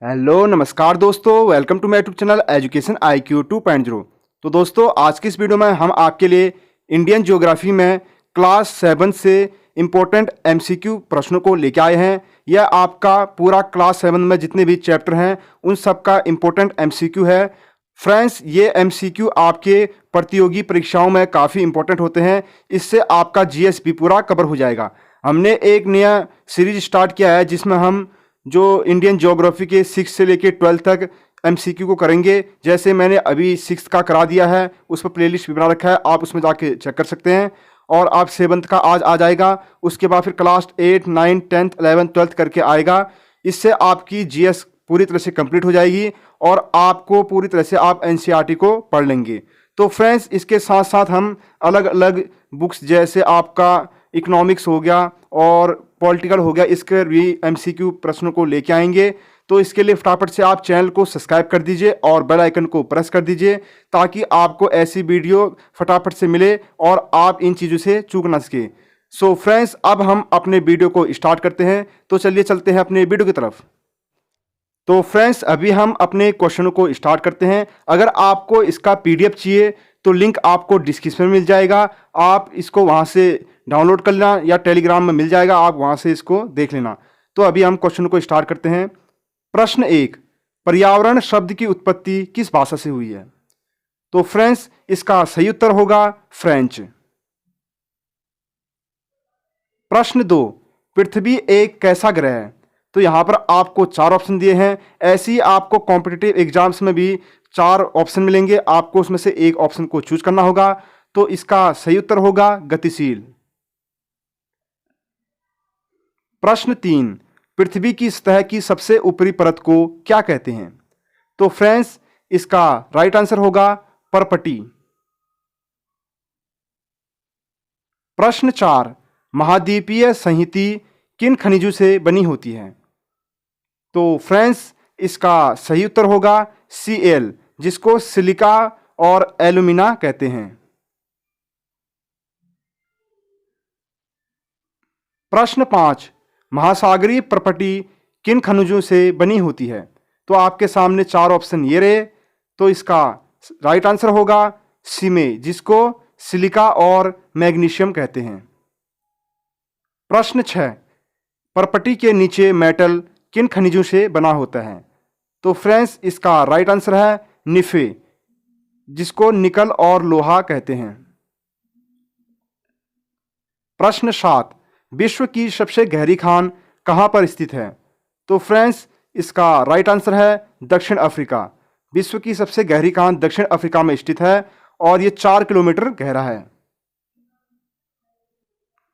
Hello नमस्कार दोस्तों, welcome to my YouTube channel education IQ 2.0। तो दोस्तों, आज की इस वीडियो में हम आपके लिए इंडियन ज्योग्राफी में क्लास 7 से इम्पोर्टेंट MCQ प्रश्नों को लेके आए हैं। यह आपका पूरा क्लास 7 में जितने भी चैप्टर हैं उन सब का इम्पोर्टेंट MCQ है। फ्रेंड्स, ये MCQ आपके प्रतियोगी परीक्षाओं में काफ़ी इंपॉर्टेंट होते हैं। इससे आपका GS भी पूरा कवर हो जाएगा। हमने एक नया सीरीज स्टार्ट किया है जिसमें हम जो इंडियन ज्योग्राफी के 6 से लेके 12 तक MCQ को करेंगे। जैसे मैंने अभी 6 का करा दिया है, उस पर प्लेलिस्ट भी बना रखा है, आप उसमें जाके चेक कर सकते हैं। और आप 7th का आज आ जाएगा, उसके बाद फिर क्लास 8, 9, 10th, 11th, 12th करके आएगा। इससे आपकी GS पूरी तरह से कंप्लीट हो जाएगी और आपको पूरी तरह से आप NCERT को पढ़ लेंगे। तो फ्रेंड्स, इसके साथ साथ हम अलग अलग बुक्स जैसे आपका इकोनॉमिक्स हो गया और पॉलिटिकल हो गया, इसके भी MCQ प्रश्नों को लेके आएंगे। तो इसके लिए फटाफट से आप चैनल को सब्सक्राइब कर दीजिए और बेल आइकन को प्रेस कर दीजिए ताकि आपको ऐसी वीडियो फटाफट से मिले और आप इन चीज़ों से चूक ना सके। सो फ्रेंड्स, अब हम अपने वीडियो को स्टार्ट करते हैं। तो चलिए चलते हैं अपने वीडियो की तरफ। तो फ्रेंड्स, अभी हम अपने क्वेश्चनों को स्टार्ट करते हैं। अगर आपको इसका PDF चाहिए तो लिंक आपको डिस्क्रिप्शन में मिल जाएगा, आप इसको वहाँ से डाउनलोड कर लेना या टेलीग्राम में मिल जाएगा, आप वहाँ से इसको देख लेना। तो अभी हम क्वेश्चन को स्टार्ट करते हैं। प्रश्न 1, पर्यावरण शब्द की उत्पत्ति किस भाषा से हुई है? तो फ्रेंड्स, इसका सही उत्तर होगा फ्रेंच। प्रश्न 2, पृथ्वी एक कैसा ग्रह है? तो यहाँ पर आपको 4 ऑप्शन दिए हैं। ऐसे ही आपको कॉम्पिटिटिव एग्जाम्स में भी 4 ऑप्शन मिलेंगे, आपको उसमें से एक ऑप्शन को चूज करना होगा। तो इसका सही उत्तर होगा गतिशील। प्रश्न 3, पृथ्वी की सतह की सबसे ऊपरी परत को क्या कहते हैं? तो फ्रेंड्स, इसका राइट आंसर होगा परपटी। प्रश्न 4, महाद्वीपीय संहति किन खनिजों से बनी होती है? तो फ्रेंड्स, इसका सही उत्तर होगा Cl, जिसको सिलिका और एल्यूमिना कहते हैं। प्रश्न 5, महासागरीय प्रपटी किन खनिजों से बनी होती है? तो आपके सामने 4 ऑप्शन ये रहे। तो इसका राइट आंसर होगा सीमे, जिसको सिलिका और मैग्नीशियम कहते हैं। प्रश्न 6, प्रपटी के नीचे मेटल किन खनिजों से बना होता है? तो फ्रेंड्स, इसका राइट आंसर है निफे, जिसको निकल और लोहा कहते हैं। प्रश्न 7, विश्व की सबसे गहरी खान कहाँ पर स्थित है? तो फ्रेंड्स, इसका राइट आंसर है दक्षिण अफ्रीका। विश्व की सबसे गहरी खान दक्षिण अफ्रीका में स्थित है और ये 4 किलोमीटर गहरा है।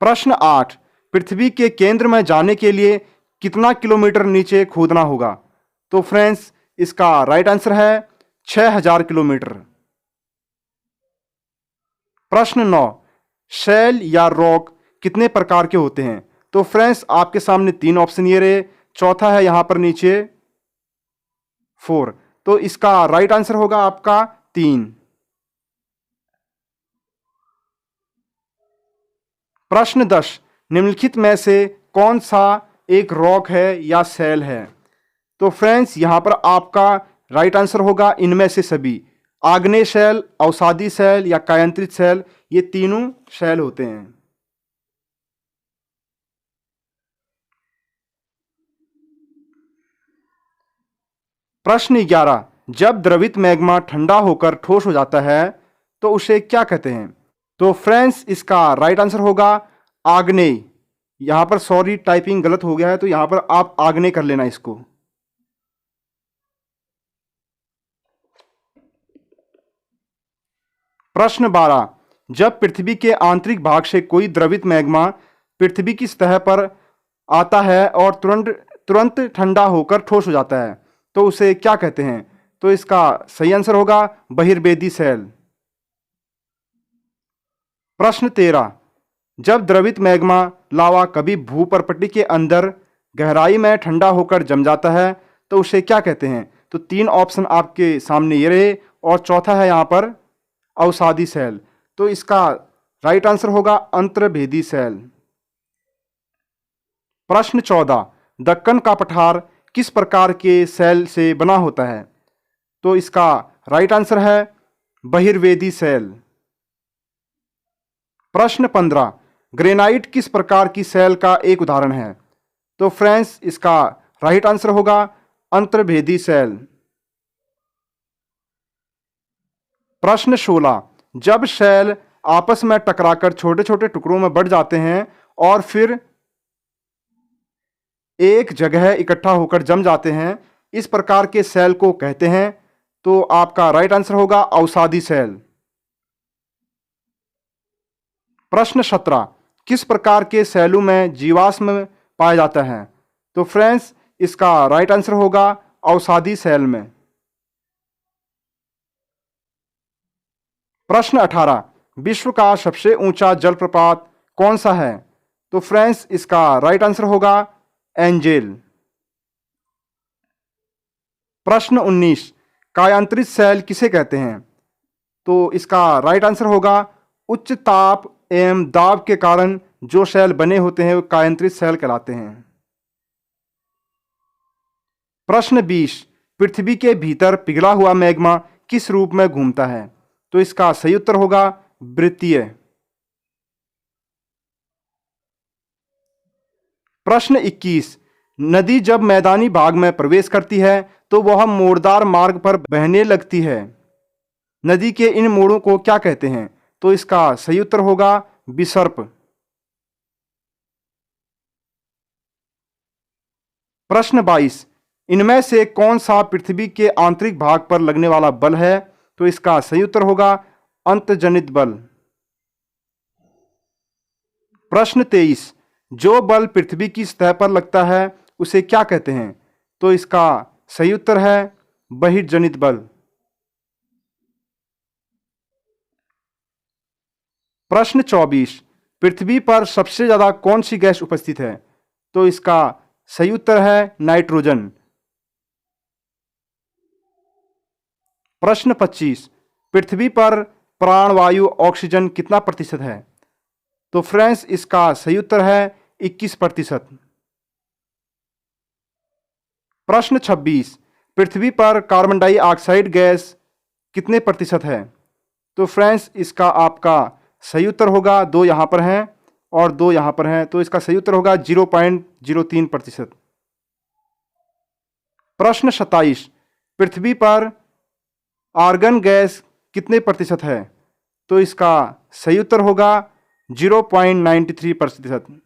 प्रश्न 8, पृथ्वी के केंद्र में जाने के लिए कितना किलोमीटर नीचे खोदना होगा? तो फ्रेंड्स, इसका राइट आंसर है 6000 किलोमीटर। प्रश्न 9, शैल या रॉक कितने प्रकार के होते हैं? तो फ्रेंड्स, आपके सामने 3 ऑप्शन ये रहे, चौथा है यहां पर नीचे 4। तो इसका राइट आंसर होगा आपका 3। प्रश्न 10, निम्नलिखित में से कौन सा एक रॉक है या शैल है? तो फ्रेंड्स, यहां पर आपका राइट आंसर होगा इनमें से सभी। आग्नेय शैल, अवसादी शैल या कायांतरित शैल, ये तीनों शैल होते हैं। प्रश्न 11, जब द्रवित मैग्मा ठंडा होकर ठोस हो जाता है तो उसे क्या कहते हैं? तो फ्रेंड्स, इसका राइट आंसर होगा आग्नेय। यहां पर सॉरी, टाइपिंग गलत हो गया है, तो यहां पर आप आग्नेय कर लेना इसको। प्रश्न 12, जब पृथ्वी के आंतरिक भाग से कोई द्रवित मैग्मा पृथ्वी की सतह पर आता है और तुरंत ठंडा होकर ठोस हो जाता है तो उसे क्या कहते हैं? तो इसका सही आंसर होगा बहिर्वेदी शैल। प्रश्न 13, जब द्रवित मैग्मा लावा कभी भूपर्पटी के अंदर गहराई में ठंडा होकर जम जाता है तो उसे क्या कहते हैं? तो 3 ऑप्शन आपके सामने ये रहे और चौथा है यहाँ पर अवसादी शैल। तो इसका राइट आंसर होगा अंतर्भेदी शैल। प्रश्न 14, दक्कन का पठार किस प्रकार के सेल से बना होता है? तो इसका राइट आंसर है बहिर्वेदी सेल। प्रश्न 15, ग्रेनाइट किस प्रकार की सेल का एक उदाहरण है? तो फ्रेंड्स इसका राइट आंसर होगा अंतर्भेदी सेल। प्रश्न 16, जब सेल आपस में टकराकर छोटे छोटे टुकड़ों में बढ़ जाते हैं और फिर एक जगह इकट्ठा होकर जम जाते हैं, इस प्रकार के सेल को कहते हैं। तो आपका राइट आंसर होगा अवसादी सेल। प्रश्न 17, किस प्रकार के सेलों में जीवाश्म पाया जाता है? तो फ्रेंड्स इसका राइट आंसर होगा अवसादी सेल में। प्रश्न 18, विश्व का सबसे ऊंचा जलप्रपात कौन सा है? तो फ्रेंड्स इसका राइट आंसर होगा एंजेल। प्रश्न 19, कायांतरित सेल किसे कहते हैं? तो इसका राइट आंसर होगा उच्च ताप एवं दाब के कारण जो सेल बने होते हैं वो कायांतरित सेल कहलाते हैं। प्रश्न 20, पृथ्वी के भीतर पिघला हुआ मैग्मा किस रूप में घूमता है? तो इसका सही उत्तर होगा वृत्तीय। प्रश्न 21, नदी जब मैदानी भाग में प्रवेश करती है तो वह मोड़दार मार्ग पर बहने लगती है। नदी के इन मोड़ों को क्या कहते हैं? तो इसका सही उत्तर होगा विसर्प। प्रश्न 22, इनमें से कौन सा पृथ्वी के आंतरिक भाग पर लगने वाला बल है? तो इसका सही उत्तर होगा अंतर्जनित बल। प्रश्न 23, जो बल पृथ्वी की सतह पर लगता है उसे क्या कहते हैं? तो इसका सही उत्तर है बहिर्जनित बल। प्रश्न 24, पृथ्वी पर सबसे ज्यादा कौन सी गैस उपस्थित है? तो इसका सही उत्तर है नाइट्रोजन। प्रश्न 25, पृथ्वी पर प्राणवायु ऑक्सीजन कितना प्रतिशत है? तो फ्रेंड्स इसका सही उत्तर है 21%। प्रश्न 26, पृथ्वी पर कार्बन डाइऑक्साइड गैस कितने प्रतिशत है? तो फ्रेंड्स इसका आपका सही उत्तर होगा, दो यहाँ पर हैं और दो यहाँ पर हैं, तो इसका सही उत्तर होगा 0.03%। प्रश्न 27, पृथ्वी पर आर्गन गैस कितने प्रतिशत है? तो इसका सही उत्तर होगा 0.93%।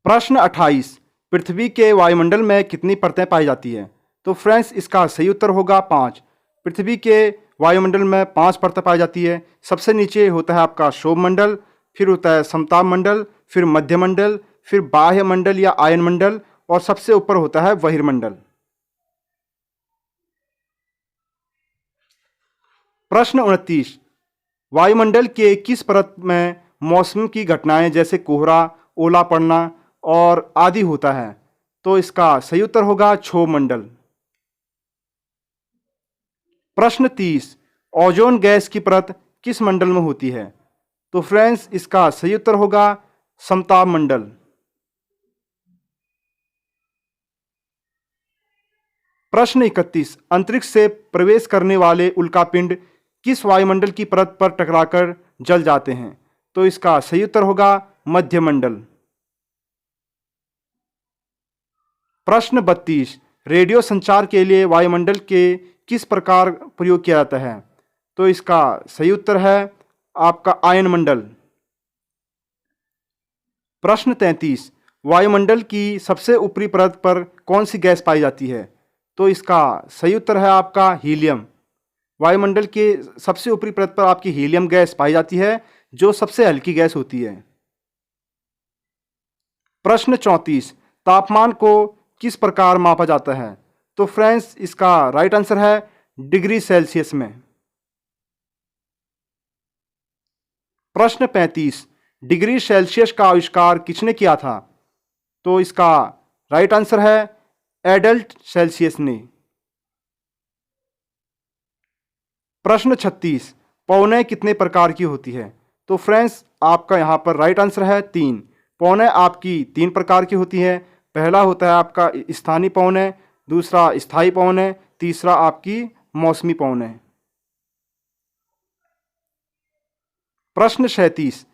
प्रश्न 28, पृथ्वी के वायुमंडल में कितनी परतें पाई जाती है? तो फ्रेंड्स इसका सही उत्तर होगा 5। पृथ्वी के वायुमंडल में 5 परतें पाई जाती है। सबसे नीचे होता है आपका शोभमंडल, फिर होता है समताप मंडल, फिर मध्यमंडल, फिर बाह्य मंडल या आयन मंडल और सबसे ऊपर होता है बहिर्मंडल। प्रश्न 29, वायुमंडल के किस परत में मौसम की घटनाएं जैसे कोहरा, ओला पड़ना और आदि होता है? तो इसका सही उत्तर होगा क्षोभमंडल। प्रश्न 30, ओजोन गैस की परत किस मंडल में होती है? तो फ्रेंड्स इसका सही उत्तर होगा समताप मंडल। प्रश्न 31, अंतरिक्ष से प्रवेश करने वाले उल्कापिंड किस वायुमंडल की परत पर टकराकर जल जाते हैं? तो इसका सही उत्तर होगा मध्यमंडल। प्रश्न 32, रेडियो संचार के लिए वायुमंडल के किस प्रकार प्रयोग किया जाता है? तो इसका सही उत्तर है आपका आयन मंडल। प्रश्न 33, वायुमंडल की सबसे ऊपरी परत पर कौन सी गैस पाई जाती है? तो इसका सही उत्तर है आपका हीलियम। वायुमंडल के सबसे ऊपरी परत पर आपकी हीलियम गैस पाई जाती है जो सबसे हल्की गैस होती है। प्रश्न 34, तापमान को किस प्रकार मापा जाता है? तो फ्रेंड्स इसका राइट आंसर है डिग्री सेल्सियस में। प्रश्न 35, डिग्री सेल्सियस का आविष्कार किसने किया था? तो इसका राइट आंसर है एडल्ट सेल्सियस ने। प्रश्न 36, पौने कितने प्रकार की होती है? तो फ्रेंड्स आपका यहाँ पर राइट आंसर है 3। पौने आपकी 3 प्रकार की होती है। पहला होता है आपका स्थानीय पवन है, दूसरा स्थायी पवन है, तीसरा आपकी मौसमी पवन है। प्रश्न 37,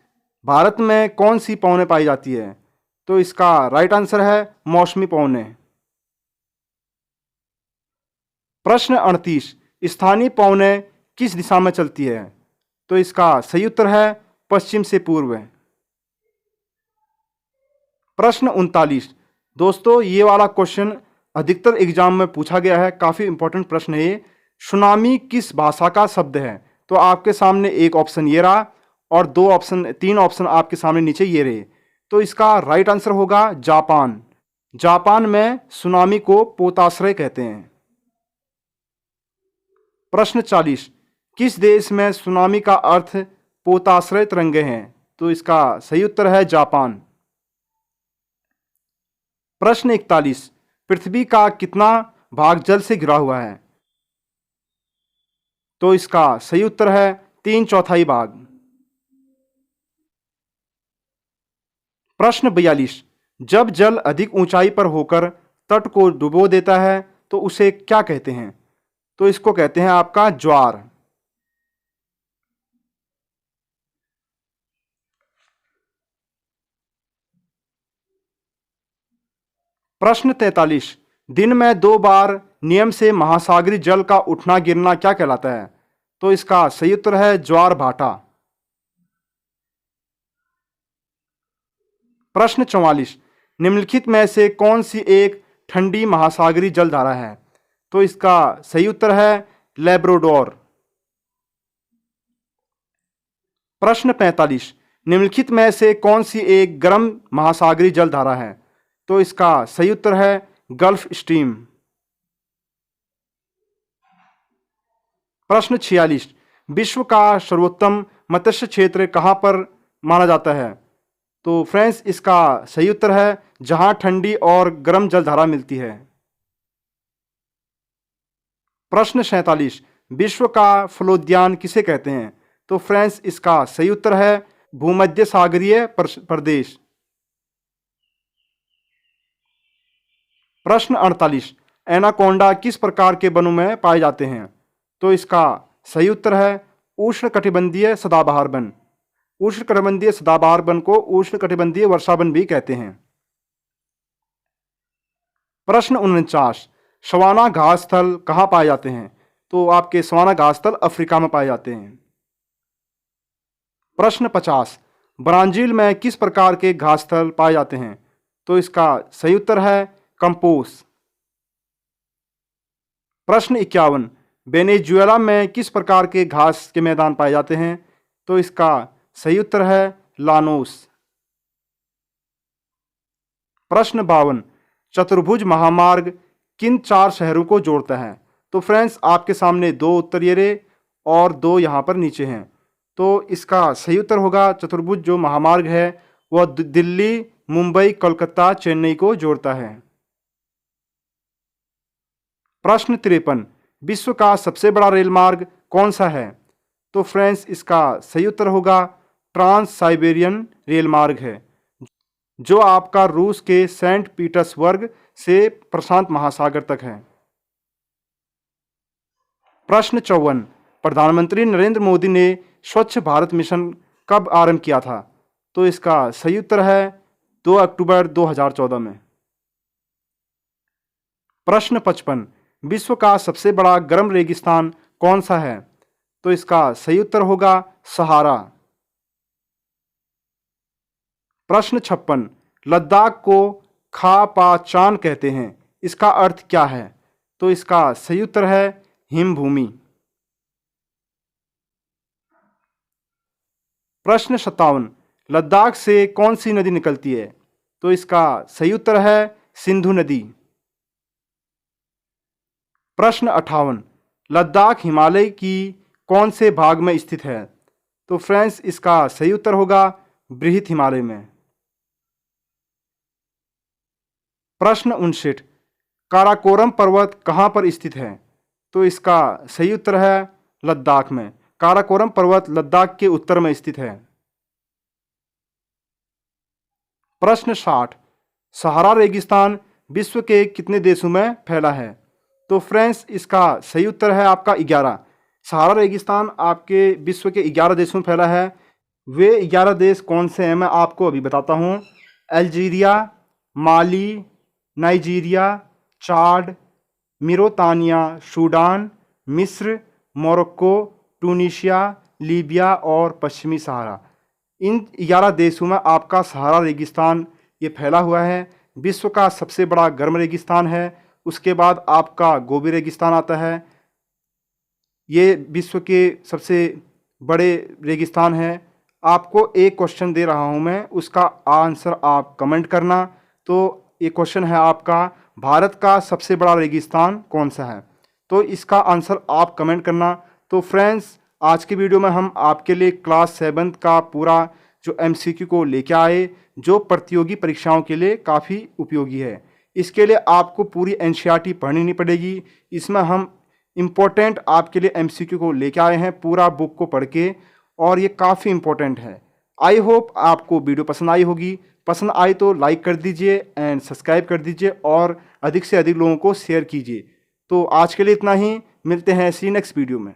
भारत में कौन सी पवनें पाई जाती है? तो इसका राइट आंसर है मौसमी पवनें। प्रश्न 38, स्थानीय पवनें किस दिशा में चलती है? तो इसका सही उत्तर है पश्चिम से पूर्व। प्रश्न 39, दोस्तों ये वाला क्वेश्चन अधिकतर एग्जाम में पूछा गया है, काफी इंपॉर्टेंट प्रश्न है ये। सुनामी किस भाषा का शब्द है? तो आपके सामने एक ऑप्शन ये रहा और तीन ऑप्शन आपके सामने नीचे ये रहे। तो इसका राइट आंसर होगा जापान। जापान में सुनामी को पोताश्रय कहते हैं। प्रश्न 40, किस देश में सुनामी का अर्थ पोताश्रय तरंगे हैं? तो इसका सही उत्तर है जापान। प्रश्न 41, पृथ्वी का कितना भाग जल से घिरा हुआ है? तो इसका सही उत्तर है 3/4 भाग। प्रश्न 42, जब जल अधिक ऊंचाई पर होकर तट को डुबो देता है तो उसे क्या कहते हैं? तो इसको कहते हैं आपका ज्वार। प्रश्न 43, दिन में 2 बार नियम से महासागरीय जल का उठना गिरना क्या कहलाता है? तो इसका सही उत्तर है ज्वार भाटा। प्रश्न 44, निम्नलिखित में से कौन सी एक ठंडी महासागरीय जलधारा है? तो इसका सही उत्तर है लैब्राडोर। प्रश्न 45, निम्नलिखित में से कौन सी एक गर्म महासागरीय जलधारा है? तो इसका सही उत्तर है गल्फ स्ट्रीम। प्रश्न 46, विश्व का सर्वोत्तम मत्स्य क्षेत्र कहाँ पर माना जाता है? तो फ्रेंड्स इसका सही उत्तर है जहां ठंडी और गर्म जलधारा मिलती है। प्रश्न 47, विश्व का फलोद्यान किसे कहते हैं? तो फ्रेंड्स इसका सही उत्तर है भूमध्य सागरीय प्रदेश। प्रश्न 48, एनाकोंडा किस प्रकार के वनों में पाए जाते हैं? तो इसका सही उत्तर है उष्णकटिबंधीय सदाबहार वन। उष्णकटिबंधीय सदाबहार वन को उष्णकटिबंधीय वर्षा वन भी कहते हैं। प्रश्न 49, सवाना घास स्थल कहाँ पाए जाते हैं? तो आपके सवाना घास स्थल अफ्रीका में पाए जाते हैं। प्रश्न 50, ब्राजील में किस प्रकार के घास स्थल पाए जाते हैं? तो इसका सही उत्तर है कंपोस। प्रश्न 51, वेनेजुएला में किस प्रकार के घास के मैदान पाए जाते हैं? तो इसका सही उत्तर है लानोस। प्रश्न 52, चतुर्भुज महामार्ग किन 4 शहरों को जोड़ता है? तो फ्रेंड्स आपके सामने 2 उत्तर ये रहे और 2 यहाँ पर नीचे हैं। तो इसका सही उत्तर होगा चतुर्भुज जो महामार्ग है वह दिल्ली, मुंबई, कोलकाता, चेन्नई को जोड़ता है। प्रश्न 53, विश्व का सबसे बड़ा रेल मार्ग कौन सा है? तो फ्रेंड्स इसका सही उत्तर होगा ट्रांस साइबेरियन रेल मार्ग है जो आपका रूस के सेंट पीटर्सबर्ग से प्रशांत महासागर तक है। प्रश्न 54, प्रधानमंत्री नरेंद्र मोदी ने स्वच्छ भारत मिशन कब आरंभ किया था? तो इसका सही उत्तर है 2 अक्टूबर 2014 में। प्रश्न 55, विश्व का सबसे बड़ा गर्म रेगिस्तान कौन सा है? तो इसका सही उत्तर होगा सहारा। प्रश्न 56, लद्दाख को खा पा चान कहते हैं, इसका अर्थ क्या है? तो इसका सही उत्तर है हिमभूमि। प्रश्न 57, लद्दाख से कौन सी नदी निकलती है? तो इसका सही उत्तर है सिंधु नदी। प्रश्न 58, लद्दाख हिमालय की कौन से भाग में स्थित है? तो फ्रेंड्स इसका सही उत्तर होगा बृहत हिमालय में। प्रश्न 59, काराकोरम पर्वत कहाँ पर स्थित है? तो इसका सही उत्तर है लद्दाख में। काराकोरम पर्वत लद्दाख के उत्तर में स्थित है। प्रश्न 60, सहारा रेगिस्तान विश्व के कितने देशों में फैला है? तो फ्रेंड्स इसका सही उत्तर है आपका 11। सहारा रेगिस्तान आपके विश्व के 11 देशों में फैला है। वे 11 देश कौन से हैं मैं आपको अभी बताता हूँ। अल्जीरिया, माली, नाइजीरिया, चाड, मिरोतानिया, सूडान, मिस्र, मोरक्को, टूनिशिया, लीबिया और पश्चिमी सहारा। इन 11 देशों में आपका सहारा रेगिस्तान ये फैला हुआ है। विश्व का सबसे बड़ा गर्म रेगिस्तान है। उसके बाद आपका गोबी रेगिस्तान आता है। ये विश्व के सबसे बड़े रेगिस्तान हैं। आपको एक क्वेश्चन दे रहा हूँ मैं, उसका आंसर आप कमेंट करना। तो ये क्वेश्चन है आपका, भारत का सबसे बड़ा रेगिस्तान कौन सा है? तो इसका आंसर आप कमेंट करना। तो फ्रेंड्स आज की वीडियो में हम आपके लिए क्लास 7 का पूरा जो MCQ को लेके आए, जो प्रतियोगी परीक्षाओं के लिए काफ़ी उपयोगी है। इसके लिए आपको पूरी NCERT पढ़नी नहीं पड़ेगी। इसमें हम इम्पोर्टेंट आपके लिए MCQ को लेके आए हैं पूरा बुक को पढ़ के, और ये काफ़ी इम्पोर्टेंट है। आई होप आपको वीडियो पसंद आई होगी। पसंद आई तो लाइक कर दीजिए एंड सब्सक्राइब कर दीजिए और अधिक से अधिक लोगों को शेयर कीजिए। तो आज के लिए इतना ही, मिलते हैं इसी नेक्स्ट वीडियो में।